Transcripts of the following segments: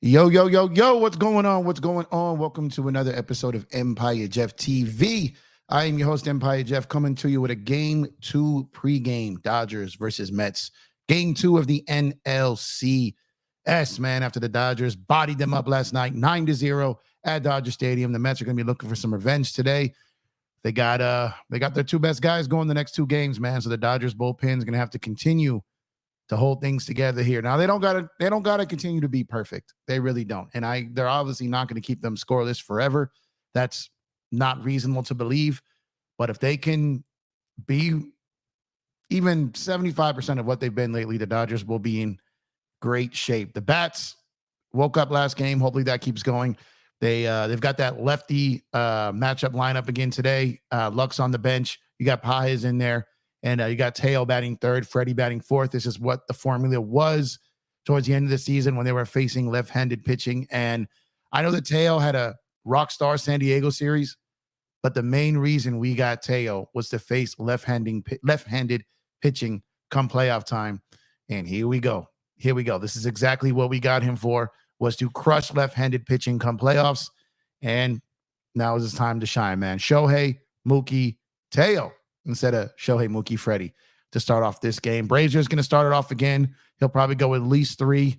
Yo, yo, yo, yo, what's going on? What's going on? Welcome to another episode of Empire Jeff TV. I am your host, Empire Jeff, coming to you with a Game 2 pregame, Dodgers versus Mets. Game 2 of the NLCS, man, after the Dodgers bodied them up last night, 9-0 at Dodger Stadium. The Mets are going to be looking for some revenge today. They got their two best guys going the next two games, man. So the Dodgers bullpen is going to have to continue to hold things together here. Now they don't gotta continue to be perfect. They really don't. And they're obviously not going to keep them scoreless forever. That's not reasonable to believe. But if they can be even 75% of what they've been lately, the Dodgers will be in great shape. The Bats woke up last game. Hopefully that keeps going. They've got that lefty matchup lineup again today. Luck's on the bench. You got Pages in there. And you got Teo batting third, Freddie batting fourth. This is what the formula was towards the end of the season when they were facing left-handed pitching. And I know that Teo had a rock star San Diego series, but the main reason we got Teo was to face left-handed pitching come playoff time. And here we go. Here we go. This is exactly what we got him for, was to crush left-handed pitching come playoffs. And now is his time to shine, man. Shohei, Mookie, Teo, instead of Shohei, Mookie, Freddie to start off this game. Brazier's going to start it off again. He'll probably go at least 3,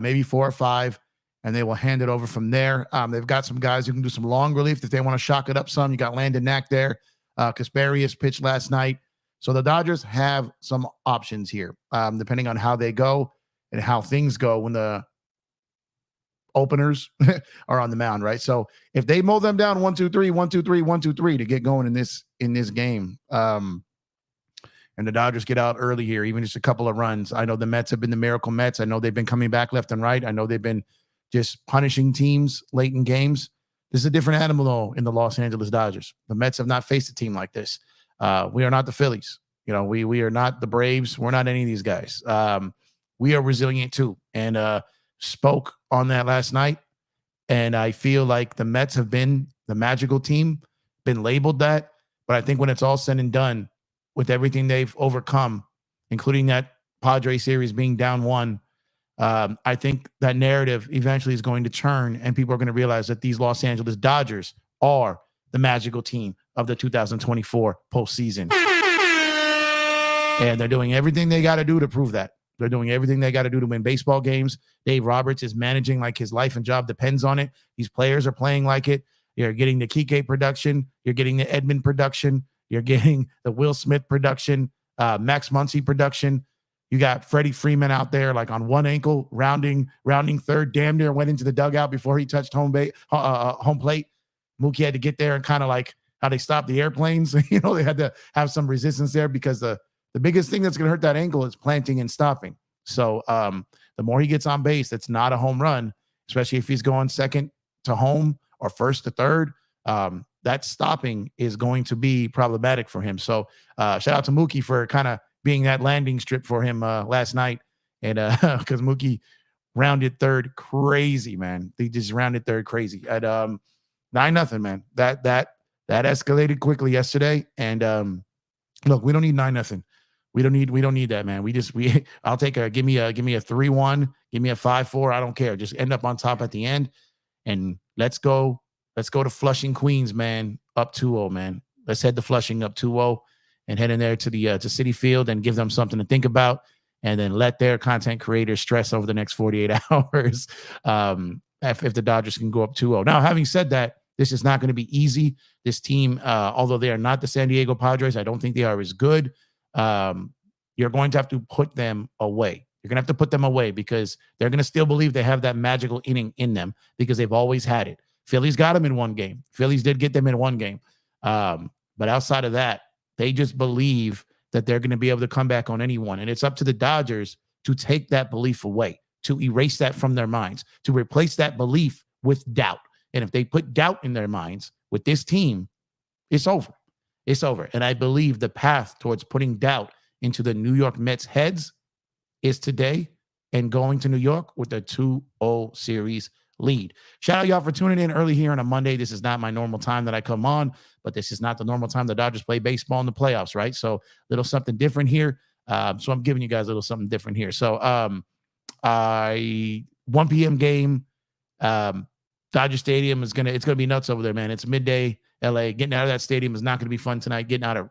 maybe 4 or 5, and they will hand it over from there. They've got some guys who can do some long relief if they want to shock it up some. You got Landon Knack there. Kasparius pitched last night. So the Dodgers have some options here, depending on how they go and how things go when the openers are on the mound, right? So if they mow them down 1-2-3, 1-2-3, 1-2-3 to get going in this game, and the Dodgers get out early here, even just a couple of runs. I know the Mets have been the miracle Mets. I know they've been coming back left and right. I know they've been just punishing teams late in games. This is a different animal, though, in the Los Angeles Dodgers. The Mets have not faced a team like this. We are not the Phillies. You know, we are not the Braves. We're not any of these guys. We are resilient too, and spoke on that last night. And I feel like the Mets have been the magical team, been labeled that. But I think when it's all said and done, with everything they've overcome, including that Padres series being down 1, I think that narrative eventually is going to turn, and people are going to realize that these Los Angeles Dodgers are the magical team of the 2024 postseason. And they're doing everything they got to do to prove that. They're doing everything they got to do to win baseball games. Dave Roberts is managing like his life and job depends on it. These players are playing like it. You're getting the Kike production. You're getting the Edmund production. You're getting the Will Smith production, Max Muncy production. You got Freddie Freeman out there like on one ankle, rounding third, damn near went into the dugout before he touched home plate. Mookie had to get there and kind of like how they stopped the airplanes. They had to have some resistance there because the biggest thing that's going to hurt that ankle is planting and stopping. So the more he gets on base, that's not a home run, especially if he's going second to home or first to third. That stopping is going to be problematic for him. So shout out to Mookie for kind of being that landing strip for him last night. And because Mookie rounded third crazy, man. They just rounded third crazy at 9-0, man. That escalated quickly yesterday. And look, we don't need 9-0. We don't need that, man. I'll take give me a 3-1, give me a 5-4. I don't care. Just end up on top at the end. And let's go to Flushing, Queens, man. Up 2-0, man. Let's head to Flushing up 2-0 and head in there to the to Citi Field and give them something to think about, and then let their content creators stress over the next 48 hours if the Dodgers can go up 2-0. Now, having said that, this is not going to be easy. This team, although they are not the San Diego Padres, I don't think they are as good. You're going to have to put them away. You're going to have to put them away because they're going to still believe they have that magical inning in them because they've always had it. Phillies got them in one game. Phillies did get them in one game. But outside of that, they just believe that they're going to be able to come back on anyone. And it's up to the Dodgers to take that belief away, to erase that from their minds, to replace that belief with doubt. And if they put doubt in their minds with this team, it's over. It's over. And I believe the path towards putting doubt into the New York Mets heads is today and going to New York with a 2-0 series lead. Shout out y'all for tuning in early here on a Monday. This is not my normal time that I come on, but this is not the normal time the Dodgers play baseball in the playoffs, right? So a little something different here. So I'm giving you guys a little something different here. So 1 p.m. game, Dodger Stadium it's gonna be nuts over there, man. It's midday, LA. Getting out of that stadium is not gonna be fun tonight. Getting out of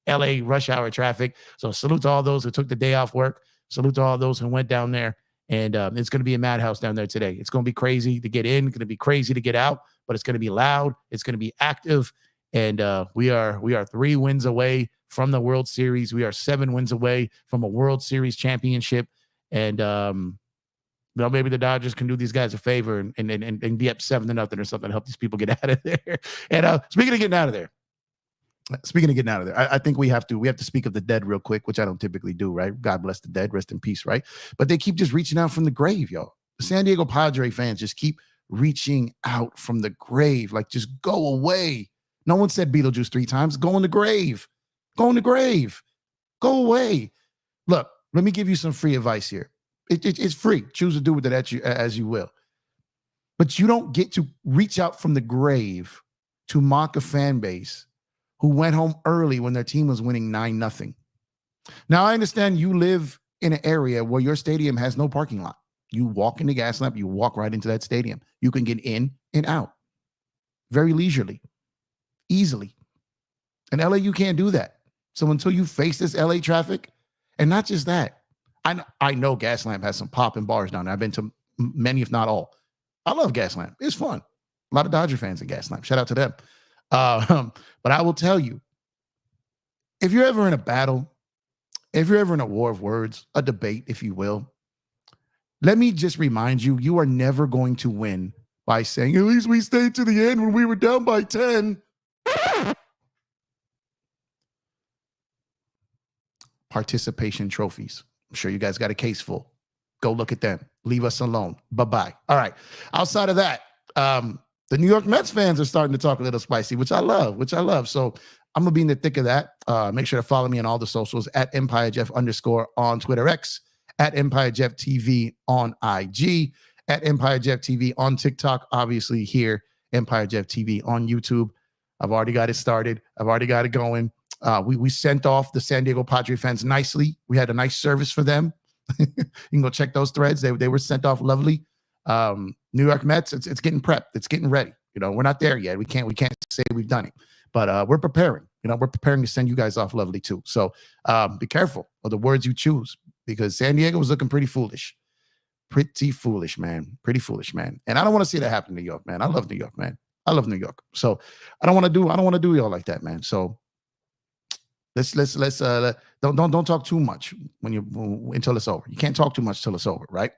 LA rush hour traffic. So salute to all those who took the day off work. Salute to all those who went down there. And it's going to be a madhouse down there today. It's going to be crazy to get in. It's going to be crazy to get out. But it's going to be loud. It's going to be active. And we are 3 wins away from the World Series. We are 7 wins away from a World Series championship. And maybe the Dodgers can do these guys a favor and be up 7-0 or something to help these people get out of there. And speaking of getting out of there, I think we have to speak of the dead real quick, which I don't typically do, right? God bless the dead, rest in peace, right? But they keep just reaching out from the grave, y'all. The San Diego Padre fans just keep reaching out from the grave, like just go away. No one said Beetlejuice 3 times. Go in the grave. Go in the grave. Go away. Look, let me give you some free advice here. It's free. Choose to do with it as you will. But you don't get to reach out from the grave to mock a fan base who went home early when their team was winning 9-0. Now, I understand you live in an area where your stadium has no parking lot. You walk in the gas lamp, you walk right into that stadium. You can get in and out very leisurely, easily. In LA, you can't do that. So until you face this LA traffic, and not just that, I know Gaslamp has some popping bars down there. I've been to many, if not all. I love Gaslamp. It's fun. A lot of Dodger fans in Gaslamp. Shout out to them. But I will tell you, if you're ever in a battle, if you're ever in a war of words, a debate, if you will, let me just remind you, you are never going to win by saying, at least we stayed to the end when we were down by 10. Participation trophies. I'm sure you guys got a case full. Go look at them. Leave us alone. Bye-bye. All right. Outside of that, the New York Mets fans are starting to talk a little spicy, which I love. So I'm going to be in the thick of that. Make sure to follow me on all the socials at EmpireJeff_ on Twitter X, at EmpireJeffTV on IG, at EmpireJeffTV on TikTok, obviously here, EmpireJeffTV on YouTube. I've already got it started. I've already got it going. We sent off the San Diego Padre fans nicely. We had a nice service for them. You can go check those threads. They were sent off lovely. New York Mets, it's getting prepped. It's getting ready. We're not there yet. We can't say we've done it, but we're preparing. We're preparing to send you guys off lovely too. So be careful of the words you choose. because San Diego was looking pretty foolish. Pretty foolish, man. Pretty foolish, man. And I don't want to see that happen in New York, man. I love New York, man. I love New York. So I don't want to do y'all like that, man. So let's don't talk too much until it's over. You can't talk too much till it's over, right?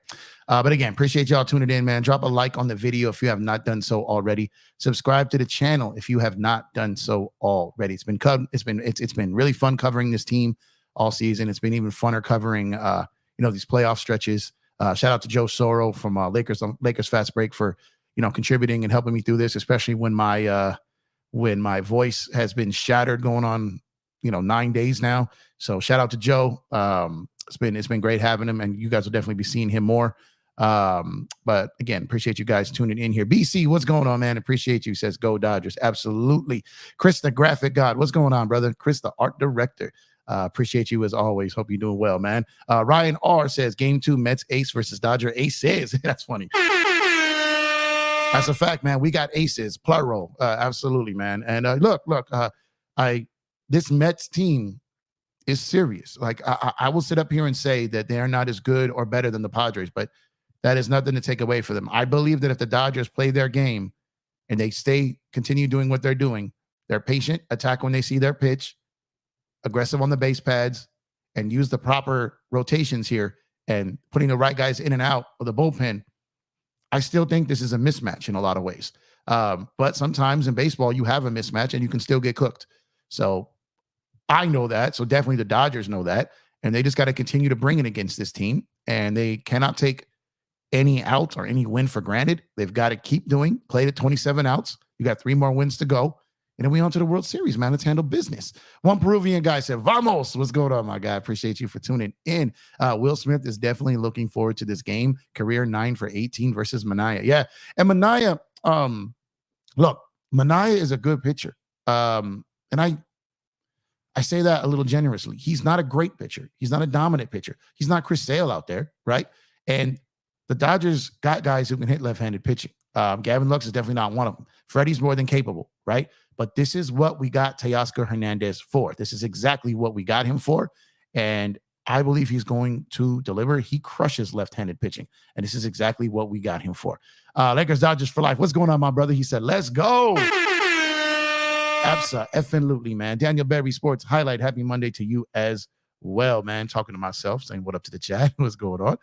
But again, appreciate y'all tuning in, man. Drop a like on the video if you have not done so already. Subscribe to the channel if you have not done so already. It's been really fun covering this team all season. It's been even funner covering these playoff stretches. Shout out to Joe Soro from Lakers Fast Break for contributing and helping me through this, especially when my voice has been shattered going on 9 days now. So shout out to Joe. It's been great having him, and you guys will definitely be seeing him more. But again, appreciate you guys tuning in here. BC, what's going on, man? Appreciate you. Says go Dodgers. Absolutely. Chris, the graphic god, what's going on, brother? Chris, the art director. Appreciate you as always. Hope you're doing well, man. Ryan R says game 2 Mets ace versus Dodger aces. That's funny. That's a fact, man. We got aces, plural. Absolutely, man. And look, this Mets team is serious. Like I will sit up here and say that they are not as good or better than the Padres, but that is nothing to take away from them. I believe that if the Dodgers play their game and they continue doing what they're doing, they're patient, attack when they see their pitch, aggressive on the base pads, and use the proper rotations here and putting the right guys in and out of the bullpen, I still think this is a mismatch in a lot of ways. But sometimes in baseball, you have a mismatch and you can still get cooked. So I know that. So definitely the Dodgers know that. And they just got to continue to bring it against this team. And they cannot take any out or any win for granted. They've got to keep played at 27 outs. You got 3 more wins to go. And then we on to the World Series, man. Let's handle business. One Peruvian guy said, Vamos. What's going on, my guy? Appreciate you for tuning in. Will Smith is definitely looking forward to this game. Career 9 for 18 versus Minaya. Yeah. And Minaya, look, Minaya is a good pitcher. And I say that a little generously. He's not a great pitcher. He's not a dominant pitcher. He's not Chris Sale out there, right? And the Dodgers got guys who can hit left-handed pitching. Gavin Lux is definitely not one of them. Freddie's more than capable, right? But this is what we got Teoscar Hernandez for. This is exactly what we got him for. And I believe he's going to deliver. He crushes left-handed pitching. And this is exactly what we got him for. Lakers Dodgers for life. What's going on, my brother? He said, let's go. Absolutely, man. Daniel Berry Sports Highlight. Happy Monday to you as well, man. Talking to myself, saying what up to the chat. What's going on?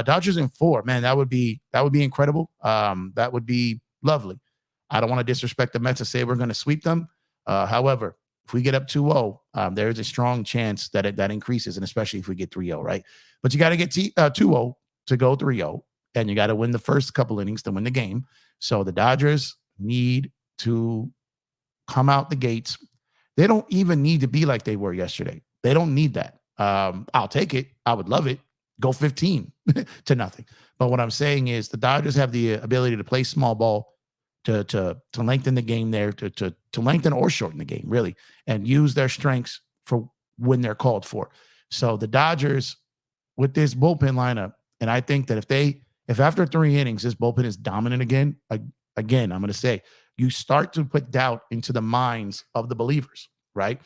Dodgers in 4, man. That would be incredible. That would be lovely. I don't want to disrespect the Mets and say we're going to sweep them. However, if we get up 2-0, there is a strong chance that that increases, and especially if we get 3-0, right? But you got to get 2-0 to go 3-0, and you got to win the first couple innings to win the game. So the Dodgers need to come out the gates. They don't even need to be like they were yesterday. They don't need that. I'll take it. I would love it. Go 15 to nothing. But what I'm saying is the Dodgers have the ability to play small ball, to lengthen the game there, to lengthen or shorten the game, really, and use their strengths for when they're called for. So the Dodgers with this bullpen lineup, and I think that if after 3 innings, this bullpen is dominant again, I'm going to say, you start to put doubt into the minds of the believers, right?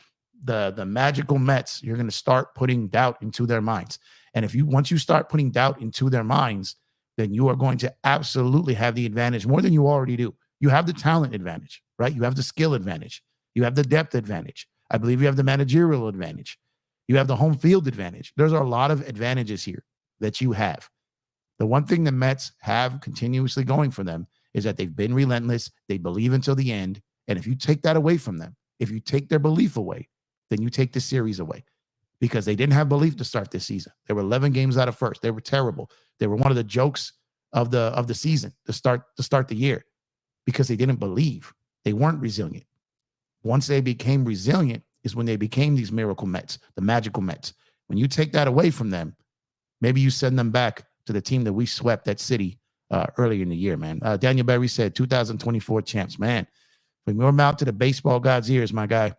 The magical Mets, you're going to start putting doubt into their minds. And once you start putting doubt into their minds, then you are going to absolutely have the advantage more than you already do. You have the talent advantage, right? You have the skill advantage. You have the depth advantage. I believe you have the managerial advantage. You have the home field advantage. There's a lot of advantages here that you have. The one thing the Mets have continuously going for them is that they've been relentless. They believe until the end. And if you take that away from them, if you take their belief away, then you take the series away, because they didn't have belief to start this season. They were 11 games out of first. They were terrible. They were one of the jokes of the season to start the year, because they didn't believe. They weren't resilient. Once they became resilient is when they became these miracle Mets, the magical Mets. When you take that away from them, maybe you send them back to the team that we swept that city earlier in the year, man. Daniel Berry said 2024 champs, man. When we're out to the baseball god's ears, my guy,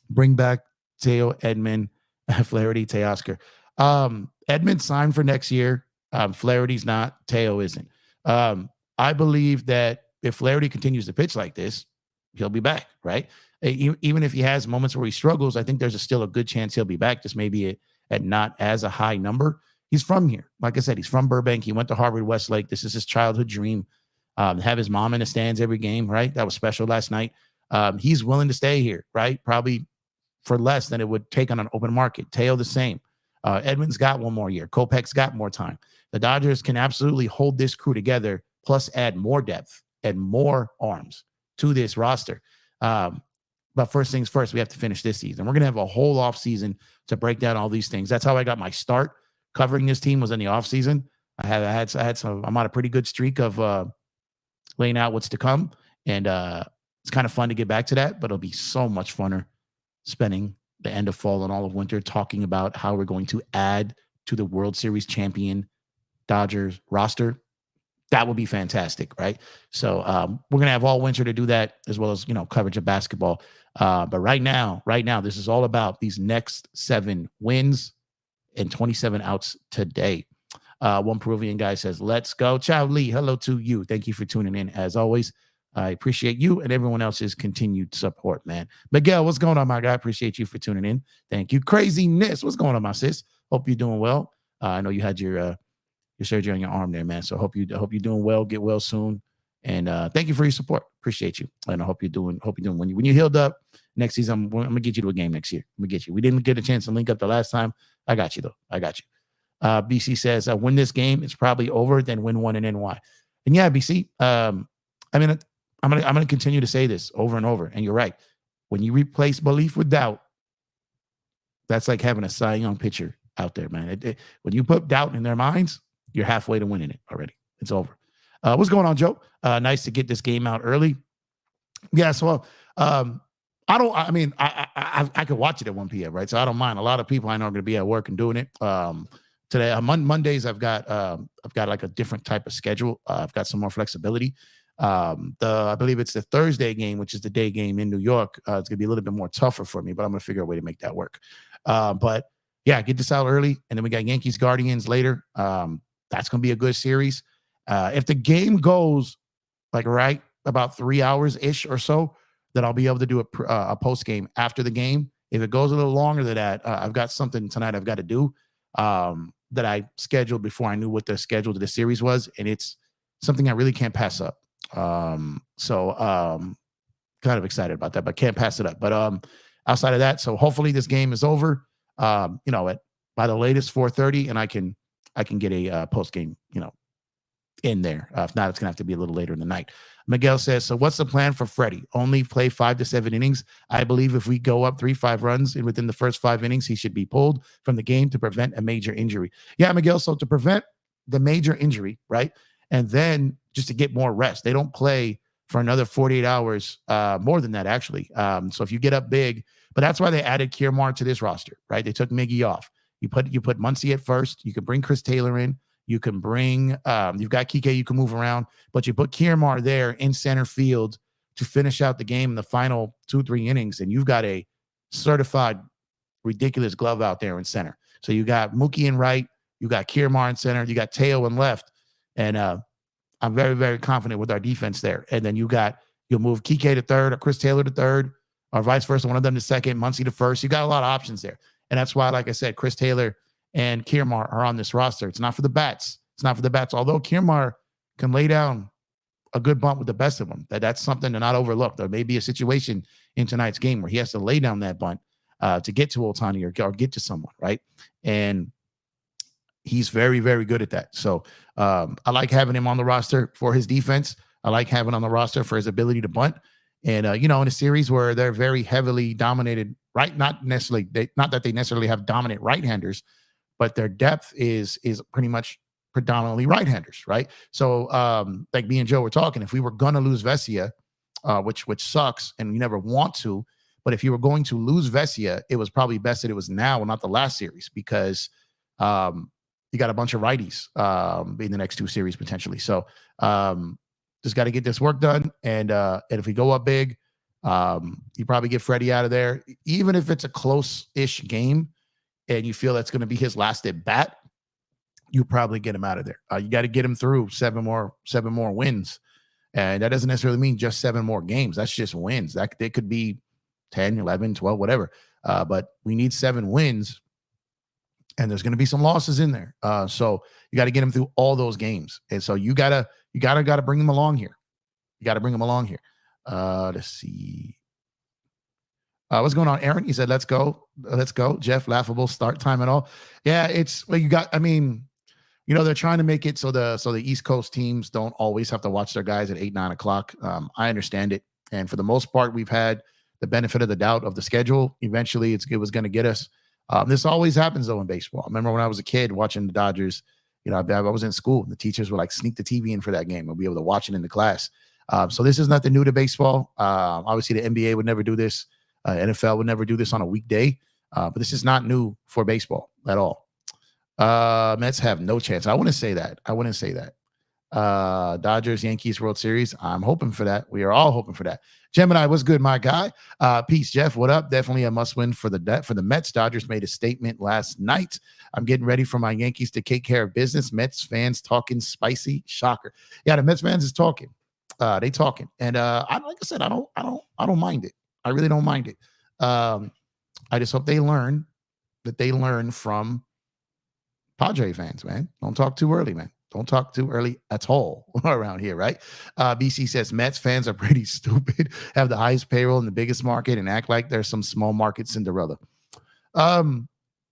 bring back Teo, Edman, Flaherty, Teoscar. Edman signed for next year. Flaherty's not. Teo isn't. I believe that if Flaherty continues to pitch like this, he'll be back, right? Even if he has moments where he struggles, I think there's still a good chance he'll be back, just maybe at not as a high number. He's from here. Like I said, he's from Burbank. He went to Harvard Westlake. This is his childhood dream. Have his mom in the stands every game, right? That was special last night. He's willing to stay here, right? Probably for less than it would take on an open market. Teo the same. Edmonds got one more year. Kopech's got more time. The Dodgers can absolutely hold this crew together, plus add more depth and more arms to this roster. But first things first, we have to finish this season. We're going to have a whole off season to break down all these things. That's how I got my start covering this team, was in the off season. I had some. I'm on a pretty good streak of laying out what's to come, and it's kind of fun to get back to that. But it'll be so much funner spending the end of fall and all of winter talking about how we're going to add to the World Series champion Dodgers roster. That would be fantastic, right? So we're going to have all winter to do that, as well as, coverage of basketball. But right now, this is all about these next 7 wins and 27 outs today. One Peruvian guy says, let's go. Ciao, Lee. Hello to you. Thank you for tuning in, as always. I appreciate you and everyone else's continued support, man. Miguel, what's going on, my guy? Appreciate you for tuning in. Thank you. Craziness. What's going on, my sis? Hope you're doing well. I know you had your surgery on your arm there, man. So I hope you're doing well. Get well soon. And thank you for your support. Appreciate you. And I hope you're doing when you healed up next season. I'm gonna get you to a game next year. I'm gonna get you. We didn't get a chance to link up the last time. I got you though. I got you. BC says, win this game, it's probably over, then win one and NY. And yeah, BC, I'm gonna continue to say this over and over. And you're right. When you replace belief with doubt, that's like having a Cy Young pitcher out there, man. When you put doubt in their minds, you're halfway to winning it already. It's over. What's going on, Joe? Nice to get this game out early. Yeah, so I could watch it at 1 p.m., right? So I don't mind. A lot of people I know are going to be at work and doing it. Today, on Mondays, I've got like a different type of schedule. I've got some more flexibility. I believe it's the Thursday game, which is the day game in New York. It's gonna be a little bit more tougher for me, but I'm gonna figure a way to make that work. But yeah, get this out early, and then we got Yankees Guardians later. That's gonna be a good series. If the game goes like right about 3 hours ish or so, then I'll be able to do a post game after the game. If it goes a little longer than that, I've got something tonight I've got to do that I scheduled before I knew what the schedule to the series was, and it's something I really can't pass up. So kind of excited about that, but can't pass it up. But outside of that, so hopefully this game is over by the latest 4:30, and I can get a post game in there. If not, it's gonna have to be a little later in the night. Miguel says, so what's the plan for Freddie? Only play 5 to 7 innings. I believe if we go up 3-5 runs and within the first 5 innings, he should be pulled from the game to prevent a major injury. Yeah, Miguel, so to prevent the major injury, right? And then just to get more rest. They don't play for another 48 hours, more than that, actually. So if you get up big, but that's why they added Kiermaier to this roster, right? They took Miggy off. You put Muncy at first. You can bring Chris Taylor in. You can bring, you've got Kike you can move around, but you put Kiermaier there in center field to finish out the game in the final 2-3 innings, and you've got a certified ridiculous glove out there in center. So you got Mookie in right, you got Kiermaier in center, you got Teo in left, and I'm very, very confident with our defense there. And then you'll move Kike to third or Chris Taylor to third or vice versa, one of them to second, Muncy to first. You got a lot of options there. And that's why, like I said, Chris Taylor and Kiermaier are on this roster. It's not for the bats. Although Kiermaier can lay down a good bunt with the best of them. That's something to not overlook. There may be a situation in tonight's game where he has to lay down that bunt to get to Ohtani or get to someone, right? And he's very, very good at that. So I like having him on the roster for his defense. I like having him on the roster for his ability to bunt. And, in a series where they're very heavily dominated, right? Not that they necessarily have dominant right-handers, but their depth is pretty much predominantly right-handers, right? So like me and Joe were talking, if we were going to lose Vesia, which sucks and you never want to, but if you were going to lose Vesia, it was probably best that it was now and not the last series, because you got a bunch of righties in the next 2 series potentially. So just got to get this work done. And if we go up big, you probably get Freddie out of there. Even if it's a close-ish game and you feel that's going to be his last at bat, you probably get him out of there. You got to get him through 7 more wins. And that doesn't necessarily mean just 7 more games. That's just wins. They could be 10, 11, 12, whatever. But we need 7 wins and there's going to be some losses in there. So you got to get them through all those games, and so you gotta bring them along here. You got to bring them along here. Let's see. What's going on, Aaron? He said, "Let's go, let's go." Jeff, laughable start time and all. Yeah, it's well, you got. I mean, they're trying to make it so the East Coast teams don't always have to watch their guys at 8, 9 o'clock. I understand it, and for the most part, we've had the benefit of the doubt of the schedule. Eventually, it was going to get us. This always happens though in baseball. I remember when I was a kid watching the Dodgers. I was in school. The teachers would like sneak the TV in for that game and be able to watch it in the class. So this is nothing new to baseball. Obviously, the NBA would never do this. NFL would never do this on a weekday. But this is not new for baseball at all. Mets have no chance. I wouldn't say that. Dodgers, Yankees World Series. I'm hoping for that. We are all hoping for that. Gemini, what's good, my guy? Peace, Jeff. What up? Definitely a must-win for the Mets. Dodgers made a statement last night. I'm getting ready for my Yankees to take care of business. Mets fans talking spicy. Shocker. Yeah, the Mets fans is talking. They talking, and like I said, I don't mind it. I really don't mind it. I just hope they learn from Padre fans, man. Don't talk too early, man. Don't talk too early at all around here, right? BC says Mets fans are pretty stupid, have the highest payroll in the biggest market, and act like there's some small market Cinderella.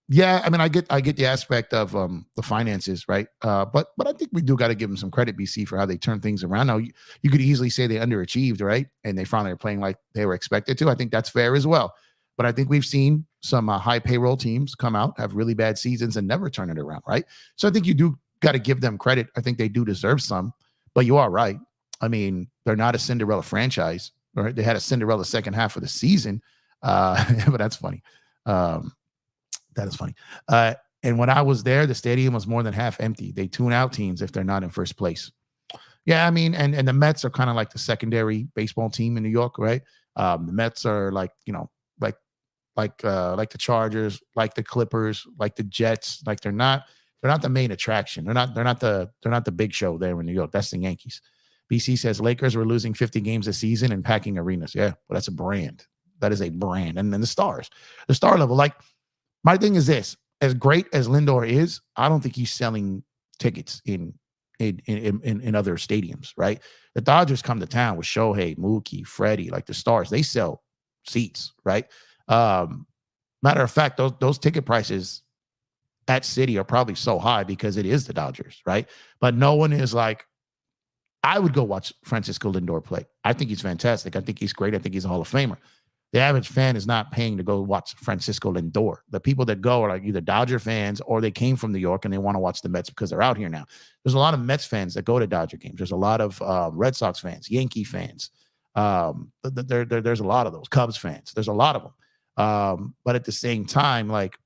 Yeah, I mean, I get the aspect of the finances, right? But I think we do got to give them some credit, BC, for how they turn things around. Now, you could easily say they underachieved, right? And they finally are playing like they were expected to. I think that's fair as well. But I think we've seen some high payroll teams come out, have really bad seasons, and never turn it around, right? So I think you do got to give them credit. I think they do deserve some. But you are right. I mean, they're not a Cinderella franchise, right? They had a Cinderella second half of the season, but that's funny. That is funny. And when I was there, the stadium was more than half empty. They tune out teams if they're not in first place. Yeah, I mean, and the Mets are kind of like the secondary baseball team in New York, right? The Mets are like the Chargers, like the Clippers, like the Jets. Like they're not the main attraction. They're not the big show there in New York. That's the Yankees. BC says Lakers were losing 50 games a season and packing arenas. Yeah, well, that's a brand. That is a brand. And then the star level. Like my thing is this: as great as Lindor is, I don't think he's selling tickets in other stadiums, right? The Dodgers come to town with Shohei, Mookie, Freddie, like the stars. They sell seats, right? Matter of fact, those ticket prices at City are probably so high because it is the Dodgers, right? But no one is like, I would go watch Francisco Lindor play. I think he's fantastic. I think he's great. I think he's a Hall of Famer. The average fan is not paying to go watch Francisco Lindor. The people that go are like either Dodger fans or they came from New York and they want to watch the Mets because they're out here now. There's a lot of Mets fans that go to Dodger games. There's a lot of Red Sox fans, Yankee fans. There's a lot of those Cubs fans. There's a lot of them. But at the same time, like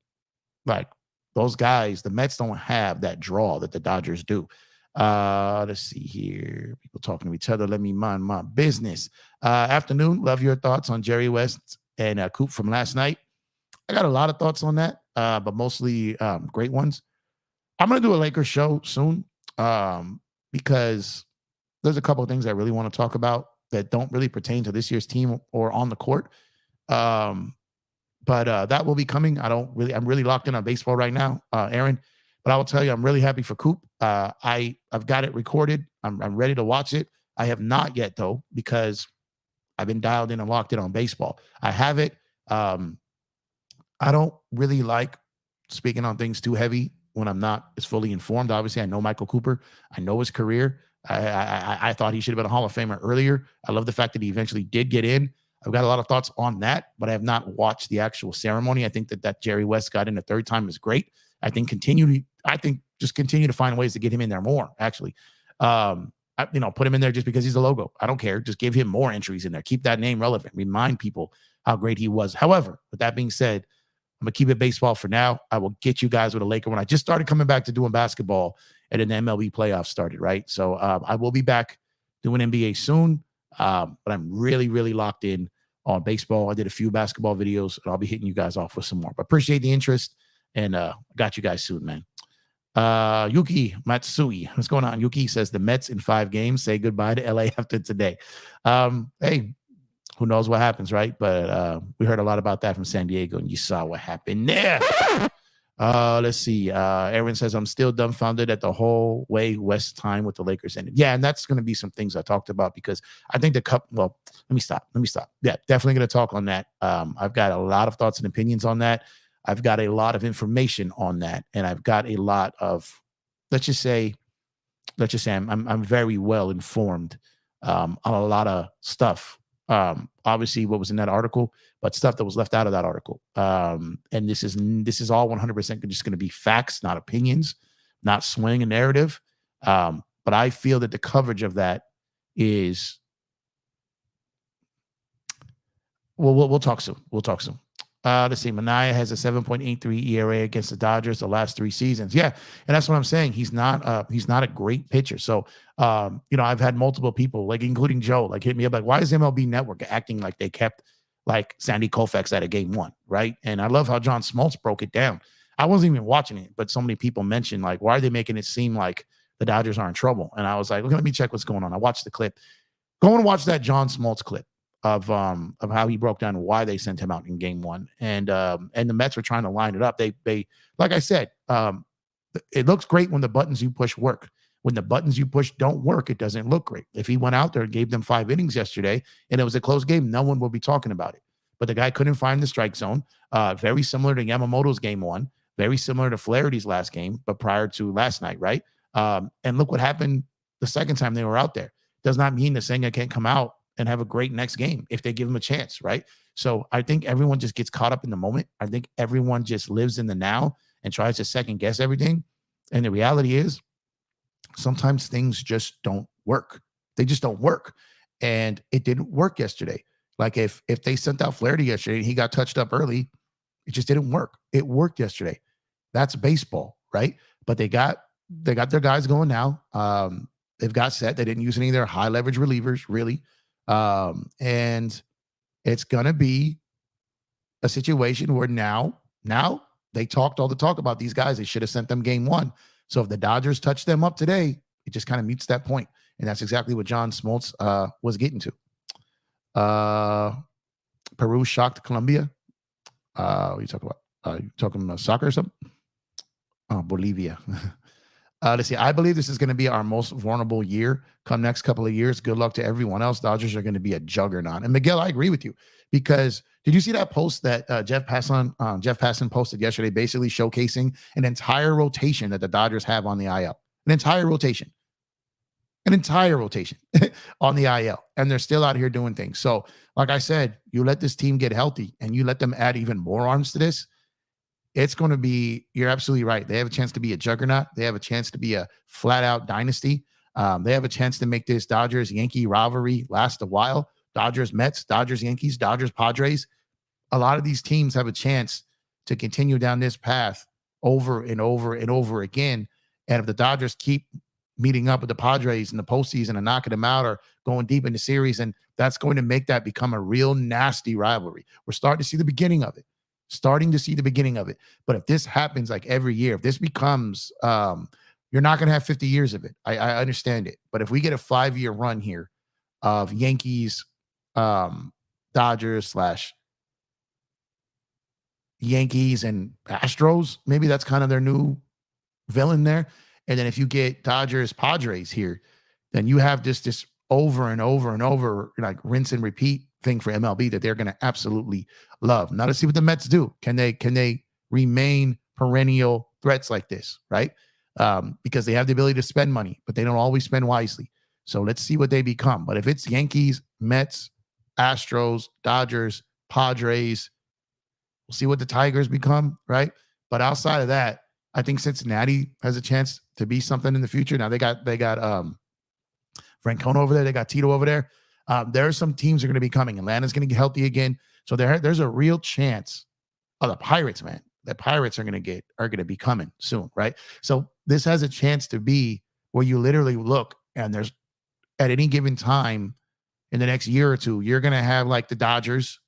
those guys, the Mets don't have that draw that the Dodgers do. Let's see here. People talking to each other. Let me mind my business. Afternoon. Love your thoughts on Jerry West and Coop from last night. I got a lot of thoughts on that, but mostly great ones. I'm going to do a Lakers show soon because there's a couple of things I really want to talk about that don't really pertain to this year's team or on the court. But that will be coming. I'm really locked in on baseball right now, Aaron. But I will tell you, I'm really happy for Coop. I've got it recorded. I'm ready to watch it. I have not yet, though, because I've been dialed in and locked in on baseball. I have it. I don't really like speaking on things too heavy when I'm not as fully informed. Obviously, I know Michael Cooper. I know his career. I thought he should have been a Hall of Famer earlier. I love the fact that he eventually did get in. I've got a lot of thoughts on that, but I have not watched the actual ceremony. I think that Jerry West got in the third time is great. I think just continue to find ways to get him in there more, actually. Put him in there just because he's a logo. I don't care. Just give him more entries in there. Keep that name relevant. Remind people how great he was. However, with that being said, I'm going to keep it baseball for now. I will get you guys with a Laker when I just started coming back to doing basketball and then the MLB playoffs started, right? So I will be back doing NBA soon, but I'm really, really locked in on baseball. I did a few basketball videos, and I'll be hitting you guys off with some more. But appreciate the interest, and got you guys soon, man. Yuki Matsui, what's going on? Yuki says the Mets in 5 games say goodbye to LA after today. Hey, who knows what happens, right? But we heard a lot about that from San Diego, and you saw what happened there. Let's see. Aaron says, I'm still dumbfounded at the whole way West time with the Lakers ended. Yeah, and that's going to be some things I talked about because I think the cup. Well, let me stop. Yeah, definitely going to talk on that. I've got a lot of thoughts and opinions on that. I've got a lot of information on that, and I've got a lot of, let's just say I'm very well informed on a lot of stuff. Obviously, what was in that article, but stuff that was left out of that article. And this is all 100% just going to be facts, not opinions, not swaying a narrative. But I feel that the coverage of that is. Well, we'll talk soon. Let's see. Mania has a 7.83 ERA against the Dodgers the last 3 seasons. Yeah, and that's what I'm saying. He's not a great pitcher. So, I've had multiple people, like including Joe, like hit me up like, why is MLB Network acting like they kept like Sandy Koufax out of game 1, right? And I love how John Smoltz broke it down. I wasn't even watching it, but so many people mentioned like, why are they making it seem like the Dodgers are in trouble? And I was like, let me check what's going on. I watched the clip. Go and watch that John Smoltz clip of how he broke down why they sent him out in game 1. And the Mets were trying to line it up. They like I said, it looks great when the buttons you push work. When the buttons you push don't work, it doesn't look great. If he went out there and gave them 5 innings yesterday and it was a close game, no one will be talking about it. But the guy couldn't find the strike zone. Very similar to Yamamoto's game 1, very similar to Flaherty's last game, but prior to last night, right? And look what happened the second time they were out there. Does not mean the Senga can't come out and have a great next game if they give him a chance, right? So I think everyone just gets caught up in the moment. I think everyone just lives in the now and tries to second guess everything. And the reality is sometimes things just don't work. They just don't work. And it didn't work yesterday. Like if they sent out Flaherty yesterday and he got touched up early, it just didn't work. It worked yesterday. That's baseball, right? But they got their guys going now. They've got set. They didn't use any of their high leverage relievers, really. And it's going to be a situation where now they talked all the talk about these guys. They should have sent them game 1. So if the Dodgers touch them up today, it just kind of mutes that point. And that's exactly what John Smoltz was getting to. Peru shocked Colombia. What are you talking about? You talking about soccer or something? Oh, Bolivia. Let's see. I believe this is going to be our most vulnerable year come next couple of years. Good luck to everyone else. Dodgers are going to be a juggernaut. And Miguel, I agree with you because did you see that post that Jeff Passan posted yesterday, basically showcasing an entire rotation that the Dodgers have on the IL? An entire rotation on the IL. And they're still out here doing things. So like I said, you let this team get healthy and you let them add even more arms to this. It's going to be, you're absolutely right. They have a chance to be a juggernaut. They have a chance to be a flat out dynasty. They have a chance to make this Dodgers-Yankee rivalry last a while. Dodgers-Mets, Dodgers-Yankees, Dodgers-Padres. A lot of these teams have a chance to continue down this path over and over and over again. And if the Dodgers keep meeting up with the Padres in the postseason and knocking them out or going deep in the series, and that's going to make that become a real nasty rivalry. We're starting to see the beginning of it. But if this happens like every year, if this becomes, you're not going to have 50 years of it. I understand it. But if we get a 5-year run here of Yankees, Dodgers / Yankees and Astros, maybe that's kind of their new villain there. And then if you get Dodgers, Padres here, then you have this over and over and over, like rinse and repeat thing for MLB that they're going to absolutely love. Now let's see what the Mets do. Can they remain perennial threats like this, right? Because they have the ability to spend money, but they don't always spend wisely. So let's see what they become. But if it's Yankees, Mets, Astros, Dodgers, Padres, we'll see what the Tigers become, right? But outside of that, I think Cincinnati has a chance to be something in the future. Now they got Francona over there. They got Tito over there. There are some teams that are going to be coming. Atlanta's going to get healthy again. So there's a real chance. Oh, the Pirates, man. The Pirates are going to be coming soon, right? So this has a chance to be where you literally look and there's at any given time in the next year or two, you're going to have like the Dodgers,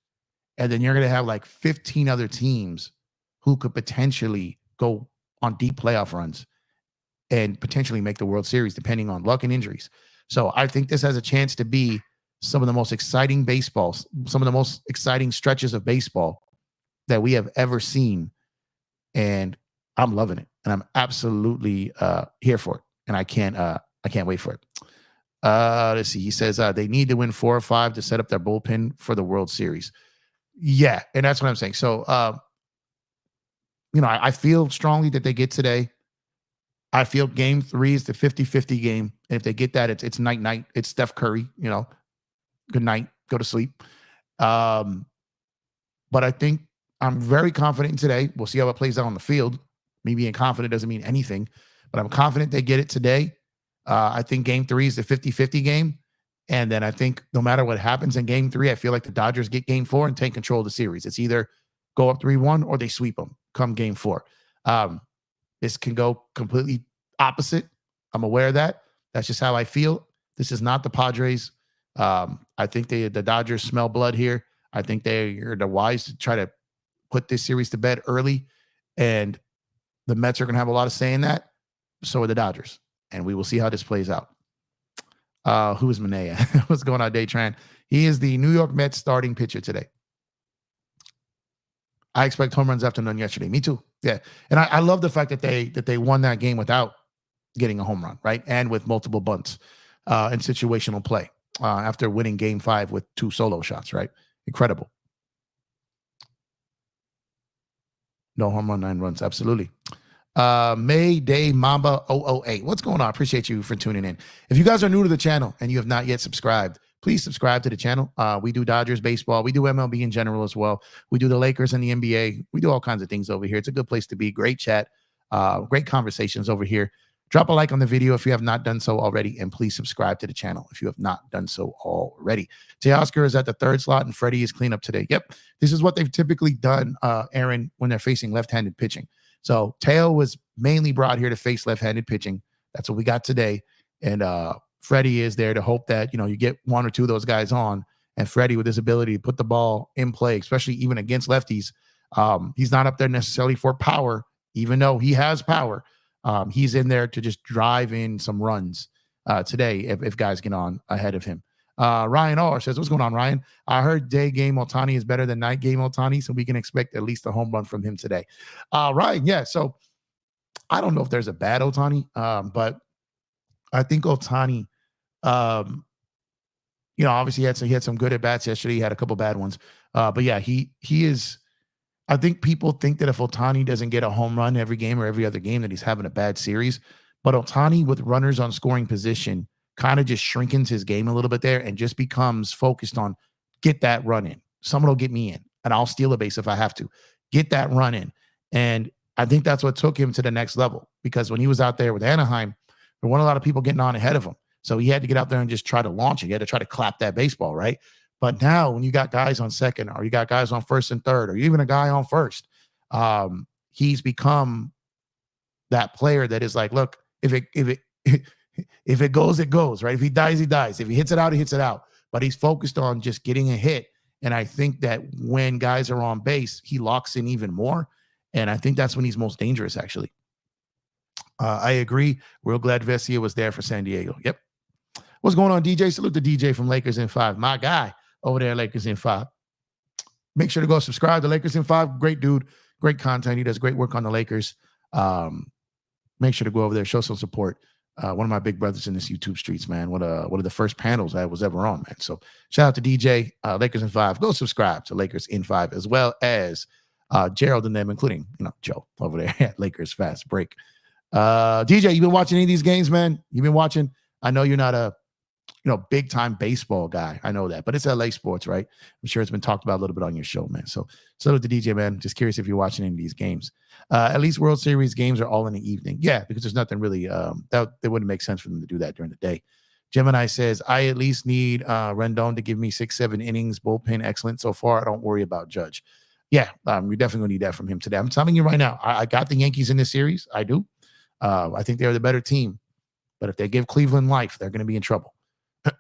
and then you're going to have like 15 other teams who could potentially go on deep playoff runs and potentially make the World Series, depending on luck and injuries. So I think this has a chance to be some of the most exciting baseballs, some of the most exciting stretches of baseball that we have ever seen. And I'm loving it, and I'm absolutely here for it, and I can't wait for it. Let's see. He says they need to win 4 or 5 to set up their bullpen for the World Series. Yeah, and that's what I'm saying. So, I feel strongly that they get today. I feel game 3 is the 50-50 game. And if they get that, it's night. It's Steph Curry, good night, go to sleep. But I think I'm very confident in today. We'll see how it plays out on the field. Me being confident doesn't mean anything, but I'm confident they get it today. I think game 3 is the 50-50 game. And then I think no matter what happens in game 3, I feel like the Dodgers get game 4 and take control of the series. It's either go up 3-1 or they sweep them come game 4. This can go completely opposite. I'm aware of that. That's just how I feel. This is not the Padres. I think the Dodgers smell blood here. I think they're wise to try to put this series to bed early. And the Mets are going to have a lot of say in that. So are the Dodgers. And we will see how this plays out. Who is Manea? What's going on, Daytran? He is the New York Mets starting pitcher today. I expect home runs after none yesterday. Me too. Yeah. And I love the fact that they won that game without getting a home run, right? And with multiple bunts and situational play after winning game 5 with 2 solo shots, right? Incredible. No home run, 9 runs. Absolutely. Mayday Mamba 008. What's going on? I appreciate you for tuning in. If you guys are new to the channel and you have not yet subscribed, please subscribe to the channel. We do Dodgers baseball. We do MLB in general as well. We do the Lakers and the NBA. We do all kinds of things over here. It's a good place to be. Great chat. Great conversations over here. Drop a like on the video if you have not done so already, and please subscribe to the channel if you have not done so already. Teoscar is at the 3rd slot, and Freddie is cleanup today. Yep, this is what they've typically done, Aaron, when they're facing left-handed pitching. So Teo was mainly brought here to face left-handed pitching. That's what we got today. And Freddie is there to hope that, you get 1 or 2 of those guys on. And Freddie, with his ability to put the ball in play, especially even against lefties, he's not up there necessarily for power, even though he has power. He's in there to just drive in some runs today if guys get on ahead of him. Ryan R says, what's going on, Ryan? I heard day game Ohtani is better than night game Ohtani, so we can expect at least a home run from him today. Ryan, yeah, so I don't know if there's a bad Ohtani, but I think Ohtani, obviously he had some good at-bats yesterday. He had a couple bad ones. But yeah, he is. I think people think that if Ohtani doesn't get a home run every game or every other game, that he's having a bad series. But Ohtani, with runners on scoring position, kind of just shrinkens his game a little bit there and just becomes focused on get that run in. Someone will get me in, and I'll steal a base if I have to. Get that run in. And I think that's what took him to the next level, because when he was out there with Anaheim, there weren't a lot of people getting on ahead of him. So he had to get out there and just try to launch it. He had to try to clap that baseball, right? But now when you got guys on second, or you got guys on first and third, or even a guy on first, he's become that player that is like, look, if it goes, it goes, right? If he dies, he dies. If he hits it out, he hits it out. But he's focused on just getting a hit. And I think that when guys are on base, he locks in even more. And I think that's when he's most dangerous, actually. I agree. Real glad Vesia was there for San Diego. Yep. What's going on, DJ? Salute to DJ from Lakers in 5. My guy over there, Lakers in 5. Make sure to go subscribe to Lakers in 5. Great dude. Great content. He does great work on the Lakers. Make sure to go over there, show some support. One of my big brothers in this YouTube streets, man. One of the first panels I was ever on, man. So shout out to DJ, Lakers in 5. Go subscribe to Lakers in 5, as well as Gerald and them, including Joe over there at Lakers Fast Break. DJ, you been watching any of these games, man? You've been watching? I know you're not a big time baseball guy. I know that, but it's LA sports, right? I'm sure it's been talked about a little bit on your show, man. So salute to DJ, man. Just curious if you're watching any of these games. At least World Series games are all in the evening. Yeah, because there's nothing really that it wouldn't make sense for them to do that during the day. Gemini says, I at least need Rendon to give me 6-7 innings. Bullpen excellent so far. I don't worry about Judge. Yeah, you're definitely gonna need that from him today. I'm telling you right now, I got the Yankees in this series. I do. I think they're the better team. But if they give Cleveland life, they're going to be in trouble.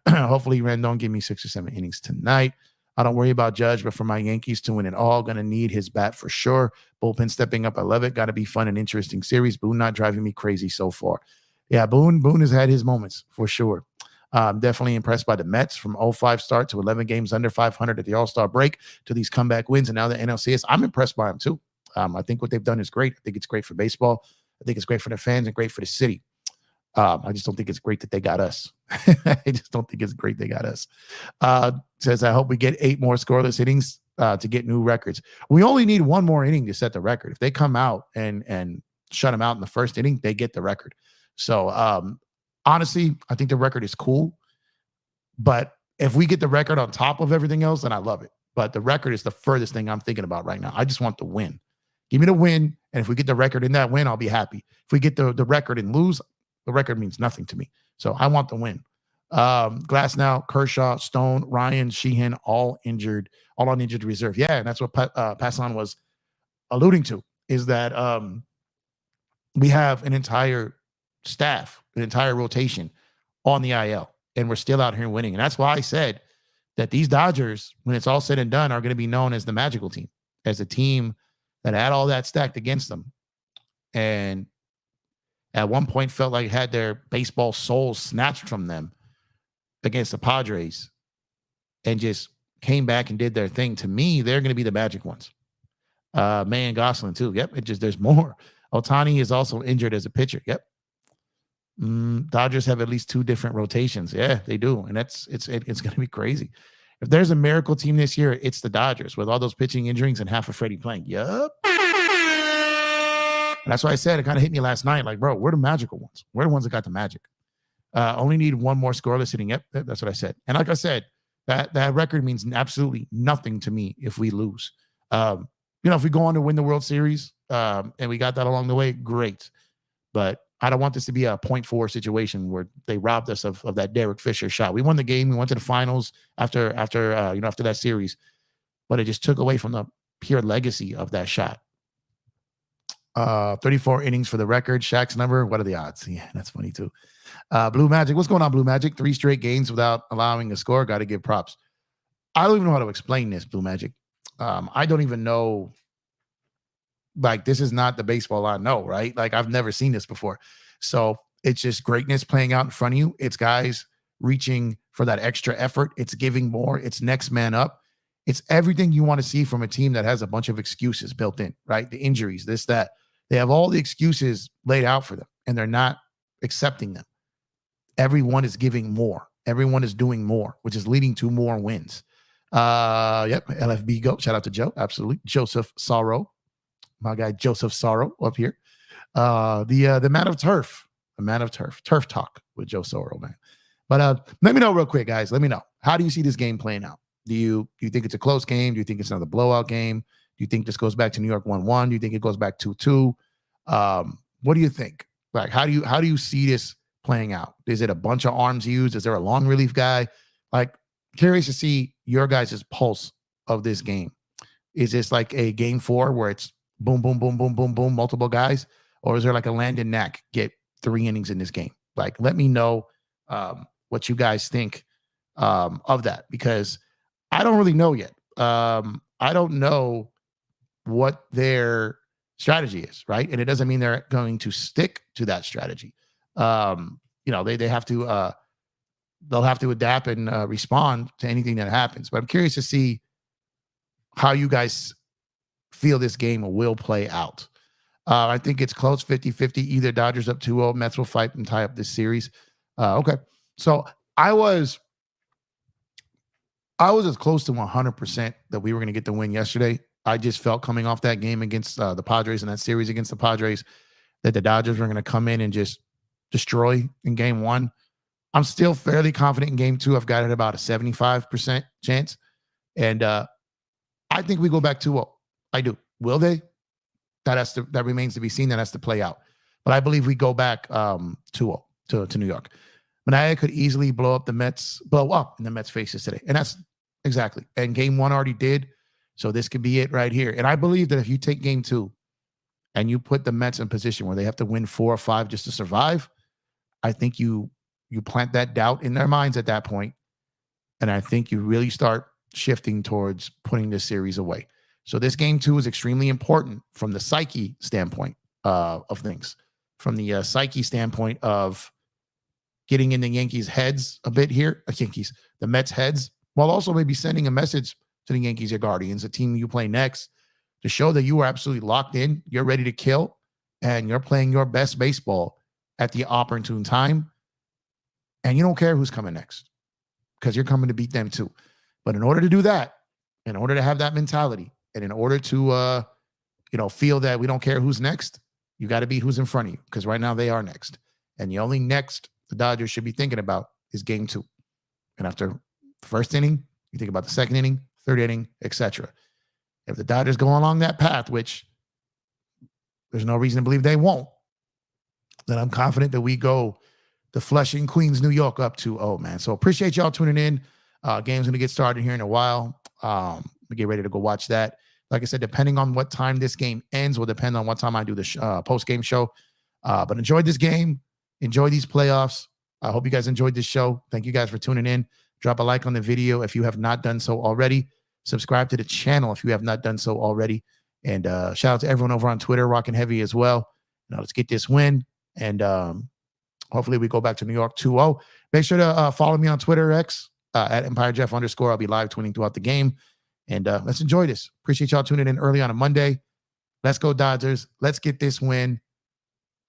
Hopefully, Rendon give me 6 or 7 innings tonight. I don't worry about Judge, but for my Yankees to win it all, going to need his bat for sure. Bullpen stepping up. I love it. Got to be fun and interesting series. Boone not driving me crazy so far. Yeah, Boone has had his moments for sure. I'm definitely impressed by the Mets from 0-5 start to 11 games under 500 at the All-Star break to these comeback wins and now the NLCS. I'm impressed by them too. I think what they've done is great. I think it's great for baseball. I think it's great for the fans and great for the city. I just don't think it's great that they got us. I just don't think it's great they got us. Says, I hope we get 8 more scoreless innings to get new records. We only need 1 more inning to set the record. If they come out and shut them out in the first inning, they get the record. So honestly, I think the record is cool. But if we get the record on top of everything else, then I love it. But the record is the furthest thing I'm thinking about right now. I just want the win. Give me the win. And if we get the record in that win, I'll be happy. If we get the record and lose, the record means nothing to me. So I want the win. Glass now, Kershaw, Stone, Ryan, Sheehan, all injured, all on injured reserve. Yeah, and that's what Passan was alluding to, is that we have an entire staff, an entire rotation on the IL, and we're still out here winning. And that's why I said that these Dodgers, when it's all said and done, are going to be known as the magical team, as a team that had all that stacked against them. And at one point felt like had their baseball soul snatched from them against the Padres and just came back and did their thing. To me, they're going to be the magic ones. May and Gosselin too. Yep. There's more. Ohtani is also injured as a pitcher. Yep. Dodgers have at least 2 different rotations. Yeah, they do. And it's going to be crazy. If there's a miracle team this year, it's the Dodgers with all those pitching injuries and half of Freddie playing. Yep. And that's why I said, it kind of hit me last night. Like, bro, we're the magical ones. We're the ones that got the magic. Only need 1 more scoreless inning. Yep, that's what I said. And like I said, that record means absolutely nothing to me if we lose. If we go on to win the World Series and we got that along the way, great. But I don't want this to be a 0.4 situation where they robbed us of that Derek Fisher shot. We won the game. We went to the finals after that series, but it just took away from the pure legacy of that shot. 34 innings for the record. Shaq's number. What are the odds? Yeah, that's funny too. Blue Magic. What's going on, Blue Magic? 3 straight games without allowing a score. Got to give props. I don't even know how to explain this, Blue Magic. I don't even know. Like, this is not the baseball I know, right? Like, I've never seen this before. So it's just greatness playing out in front of you. It's guys reaching for that extra effort. It's giving more. It's next man up. It's everything you want to see from a team that has a bunch of excuses built in, right? The injuries, this, that. They have all the excuses laid out for them, and they're not accepting them. Everyone is giving more. Everyone is doing more, which is leading to more wins. Yep, LFB go. Shout out to Joe. Absolutely. Joseph Sorrow. My guy Joseph Sorrow up here. The man of turf. The man of turf. Turf talk with Joe Sorrow, man. But let me know real quick, guys. Let me know. How do you see this game playing out? Do you think it's a close game? Do you think it's another blowout game? Do you think this goes back to New York 1-1? Do you think it goes back 2-2? What do you think? Like, how do you see this playing out? Is it a bunch of arms used? Is there a long relief guy? Like, curious to see your guys' pulse of this game. Is this like a game 4 where it's boom, boom, boom, boom, boom, boom, multiple guys? Or is there like a Landon Knack get 3 innings in this game? Like, let me know what you guys think of that, because I don't really know yet. I don't know what their strategy is, right? And it doesn't mean they're going to stick to that strategy. They have to they'll have to adapt and respond to anything that happens. But I'm curious to see how you guys feel this game will play out. I think it's close, 50-50. Either Dodgers up 2-0, Mets will fight and tie up this series. Okay. So I was as close to 100% that we were going to get the win yesterday. I just felt coming off that game against the Padres and that series against the Padres that the Dodgers were going to come in and just destroy in game 1. I'm still fairly confident in game 2. I've got it about a 75% chance. And I think we go back 2-0. I do. Will they? That remains to be seen. That has to play out. But I believe we go back 2-0 to New York. Manaea could easily blow up in the Mets' faces today. And that's exactly. And game 1 already did. So this could be it right here. And I believe that if you take game 2 and you put the Mets in position where they have to win 4 or 5 just to survive, I think you plant that doubt in their minds at that point. And I think you really start shifting towards putting this series away. So this game 2 is extremely important from the psyche standpoint of things, from the psyche standpoint of getting in the Yankees' heads a bit here, the Mets' heads, while also maybe sending a message to the Yankees or Guardians, a team you play next, to show that you are absolutely locked in, you're ready to kill, and you're playing your best baseball at the opportune time. And you don't care who's coming next because you're coming to beat them too. But in order to do that, in order to have that mentality, and in order to, feel that we don't care who's next, you got to beat who's in front of you, because right now they are next. And the only next the Dodgers should be thinking about is game 2. And after the first inning, you think about the second inning, third inning, etc. If the Dodgers go along that path, which there's no reason to believe they won't, then I'm confident that we go to Flushing, Queens, New York up 2-0, man. So appreciate y'all tuning in. Game's going to get started here in a while. We get ready to go watch that. Like I said, depending on what time this game ends will depend on what time I do the post-game show. But enjoy this game. Enjoy these playoffs. I hope you guys enjoyed this show. Thank you guys for tuning in. Drop a like on the video if you have not done so already. Subscribe to the channel if you have not done so already. And shout out to everyone over on Twitter, rocking heavy as well. Let's get this win. And hopefully we go back to New York 2-0. Make sure to follow me on Twitter, X, at EmpireJeff_. I'll be live tweeting throughout the game. And let's enjoy this. Appreciate y'all tuning in early on a Monday. Let's go Dodgers. Let's get this win.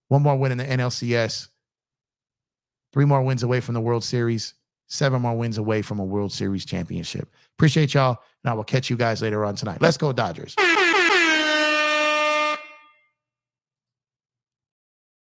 One more win in the NLCS. 3 more wins away from the World Series. 7 more wins away from a World Series championship. Appreciate y'all. And I will catch you guys later on tonight. Let's go Dodgers.